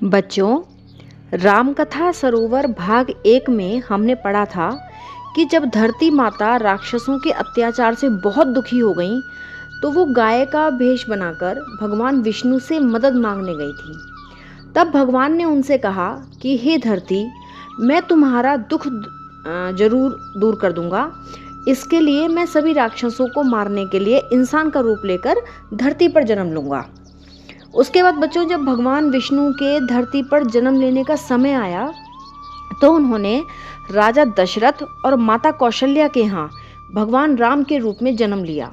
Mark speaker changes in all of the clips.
Speaker 1: बच्चों, रामकथा सरोवर भाग 1 में हमने पढ़ा था कि जब धरती माता राक्षसों के अत्याचार से बहुत दुखी हो गईं, तो वो गाय का भेष बनाकर भगवान विष्णु से मदद मांगने गई थी। तब भगवान ने उनसे कहा कि हे धरती, मैं तुम्हारा दुख जरूर दूर कर दूंगा। इसके लिए मैं सभी राक्षसों को मारने के लिए इंसान का रूप लेकर धरती पर जन्म लूंगा। उसके बाद बच्चों, जब भगवान विष्णु के धरती पर जन्म लेने का समय आया तो उन्होंने राजा दशरथ और माता कौशल्या के यहाँ भगवान राम के रूप में जन्म लिया।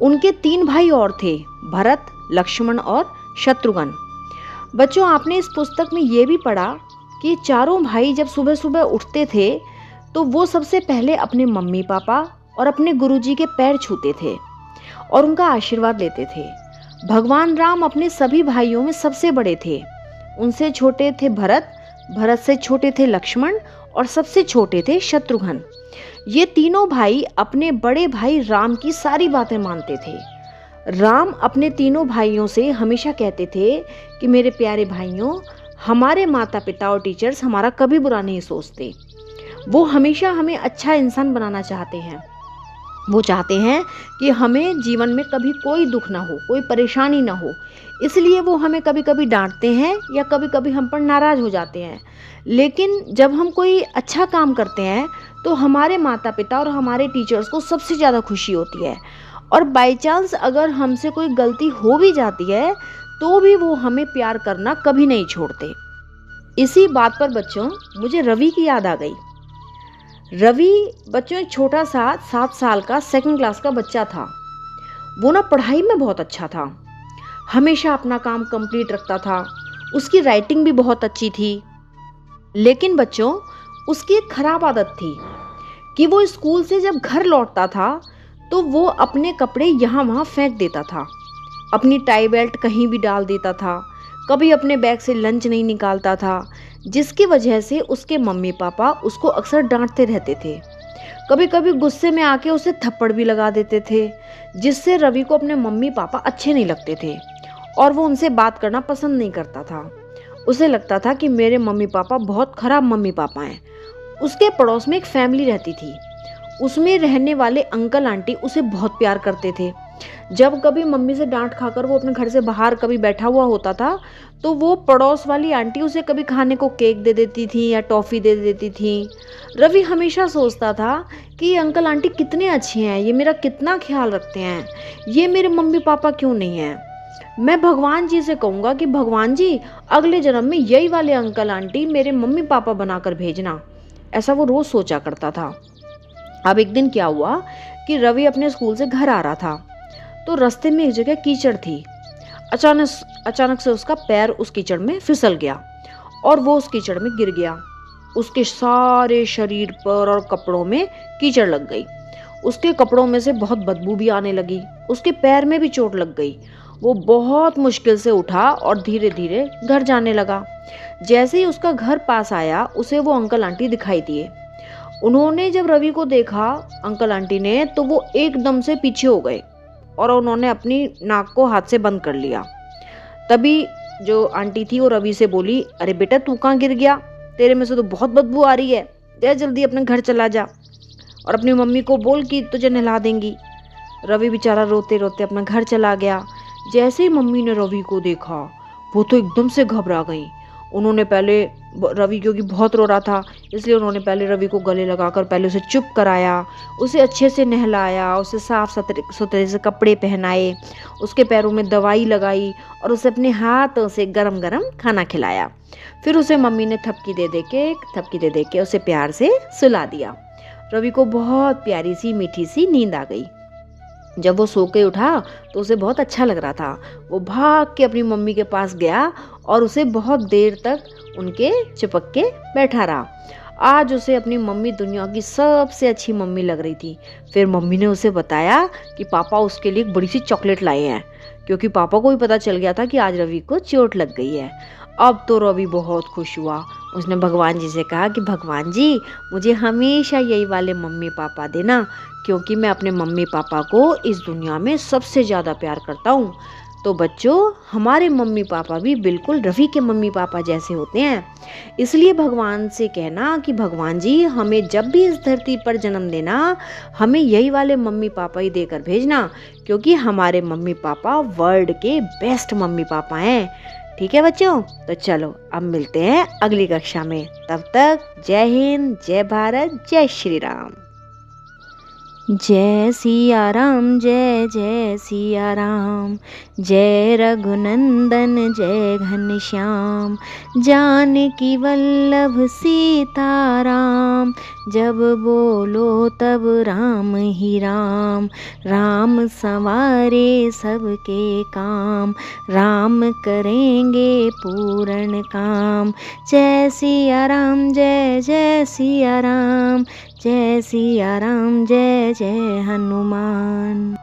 Speaker 1: उनके 3 भाई और थे, भरत, लक्ष्मण और शत्रुघ्न। बच्चों, आपने इस पुस्तक में ये भी पढ़ा कि चारों भाई जब सुबह सुबह उठते थे तो वो सबसे पहले अपने मम्मी पापा और अपने गुरुजी के पैर छूते थे और उनका आशीर्वाद लेते थे। भगवान राम अपने सभी भाइयों में सबसे बड़े थे। उनसे छोटे थे भरत, भरत से छोटे थे लक्ष्मण और सबसे छोटे थे शत्रुघ्न। ये तीनों भाई अपने बड़े भाई राम की सारी बातें मानते थे। राम अपने तीनों भाइयों से हमेशा कहते थे कि मेरे प्यारे भाइयों, हमारे माता पिता और टीचर्स हमारा कभी बुरा नहीं सोचते। वो हमेशा हमें अच्छा इंसान बनाना चाहते हैं। वो चाहते हैं कि हमें जीवन में कभी कोई दुख ना हो, कोई परेशानी ना हो। इसलिए वो हमें कभी कभी डांटते हैं या कभी कभी हम पर नाराज़ हो जाते हैं। लेकिन जब हम कोई अच्छा काम करते हैं तो हमारे माता पिता और हमारे टीचर्स को सबसे ज़्यादा खुशी होती है। और बाई चांस अगर हमसे कोई गलती हो भी जाती है तो भी वो हमें प्यार करना कभी नहीं छोड़ते। इसी बात पर बच्चों, मुझे रवि की याद आ गई। रवि बच्चों एक छोटा सा 7 साल का 2nd क्लास का बच्चा था। वो ना पढ़ाई में बहुत अच्छा था, हमेशा अपना काम कंप्लीट रखता था। उसकी राइटिंग भी बहुत अच्छी थी। लेकिन बच्चों, उसकी एक खराब आदत थी कि वो स्कूल से जब घर लौटता था तो वो अपने कपड़े यहाँ वहाँ फेंक देता था। अपनी टाई बेल्ट कहीं भी डाल देता था। कभी अपने बैग से लंच नहीं निकालता था, जिसकी वजह से उसके मम्मी पापा उसको अक्सर डांटते रहते थे। कभी कभी गुस्से में आके उसे थप्पड़ भी लगा देते थे, जिससे रवि को अपने मम्मी पापा अच्छे नहीं लगते थे और वो उनसे बात करना पसंद नहीं करता था। उसे लगता था कि मेरे मम्मी पापा बहुत खराब मम्मी पापा हैं। उसके पड़ोस में एक फैमिली रहती थी। उसमें रहने वाले अंकल आंटी उसे बहुत प्यार करते थे। जब कभी मम्मी से डांट खाकर वो अपने घर से बाहर कभी बैठा हुआ होता था तो वो पड़ोस वाली आंटी उसे कभी खाने को केक दे देती थी या टॉफ़ी दे देती थी। रवि हमेशा सोचता था कि ये अंकल आंटी कितने अच्छे हैं, ये मेरा कितना ख्याल रखते हैं, ये मेरे मम्मी पापा क्यों नहीं हैं। मैं भगवान जी से कहूँगा कि भगवान जी, अगले जन्म में यही वाले अंकल आंटी मेरे मम्मी पापा बनाकर भेजना। ऐसा वो रोज़ सोचा करता था। अब एक दिन क्या हुआ कि रवि अपने स्कूल से घर आ रहा था तो रास्ते में एक जगह कीचड़ थी। अचानक से उसका पैर उस कीचड़ में फिसल गया और वो उस कीचड़ में गिर गया। उसके सारे शरीर पर और कपड़ों में कीचड़ लग गई। उसके कपड़ों में से बहुत बदबू भी आने लगी। उसके पैर में भी चोट लग गई। वो बहुत मुश्किल से उठा और धीरे धीरे घर जाने लगा। जैसे ही उसका घर पास आया, उसे वो अंकल आंटी दिखाई दिए। उन्होंने जब रवि को देखा, अंकल आंटी ने, तो वो एकदम से पीछे हो गए और उन्होंने अपनी नाक को हाथ से बंद कर लिया। तभी जो आंटी थी वो रवि से बोली, अरे बेटा, तू कहाँ गिर गया? तेरे में से तो बहुत बदबू आ रही है, जा जल्दी अपने घर चला जा और अपनी मम्मी को बोल कि तुझे नहला देंगी। रवि बेचारा रोते रोते अपना घर चला गया। जैसे ही मम्मी ने रवि को देखा, वो तो एकदम से घबरा गई। उन्होंने पहले रवि, क्योंकि बहुत रो रहा था, इसलिए उन्होंने पहले रवि को गले लगाकर पहले उसे चुप कराया, उसे अच्छे से नहलाया, उसे साफ सुथरे से कपड़े पहनाए, उसके पैरों में दवाई लगाई और उसे अपने हाथों से गरम गरम खाना खिलाया। फिर उसे मम्मी ने थपकी दे दे के उसे प्यार से सुला दिया। रवि को बहुत प्यारी सी मीठी सी नींद आ गई। जब वो सो के उठा तो उसे बहुत अच्छा लग रहा था। वो भाग के अपनी मम्मी के पास गया और उसे बहुत देर तक उनके चिपक के बैठा रहा। आज उसे अपनी मम्मी दुनिया की सबसे अच्छी मम्मी लग रही थी। फिर मम्मी ने उसे बताया कि पापा उसके लिए एक बड़ी सी चॉकलेट लाए हैं, क्योंकि पापा को भी पता चल गया था कि आज रवि को चोट लग गई है। अब तो रवि बहुत खुश हुआ। उसने भगवान जी से कहा कि भगवान जी, मुझे हमेशा यही वाले मम्मी पापा देना, क्योंकि मैं अपने मम्मी पापा को इस दुनिया में सबसे ज़्यादा प्यार करता हूँ। तो बच्चों, हमारे मम्मी पापा भी बिल्कुल रवि के मम्मी पापा जैसे होते हैं। इसलिए भगवान से कहना कि भगवान जी, हमें जब भी इस धरती पर जन्म देना, हमें यही वाले मम्मी पापा ही देकर भेजना, क्योंकि हमारे मम्मी पापा वर्ल्ड के बेस्ट मम्मी पापा हैं। ठीक है बच्चों, तो चलो अब मिलते हैं अगली कक्षा में। तब तक जय हिंद, जय भारत, जय श्री राम। जय सिया राम, जय जय सिया राम, जय रघुनंदन जय घनश्याम, जानकी वल्लभ सीता राम, जब बोलो तब राम ही राम, राम संवारे सबके काम, राम करेंगे पूर्ण काम। जय सिया राम, जय जय सिया राम, जय सिया राम, जय जय हनुमान।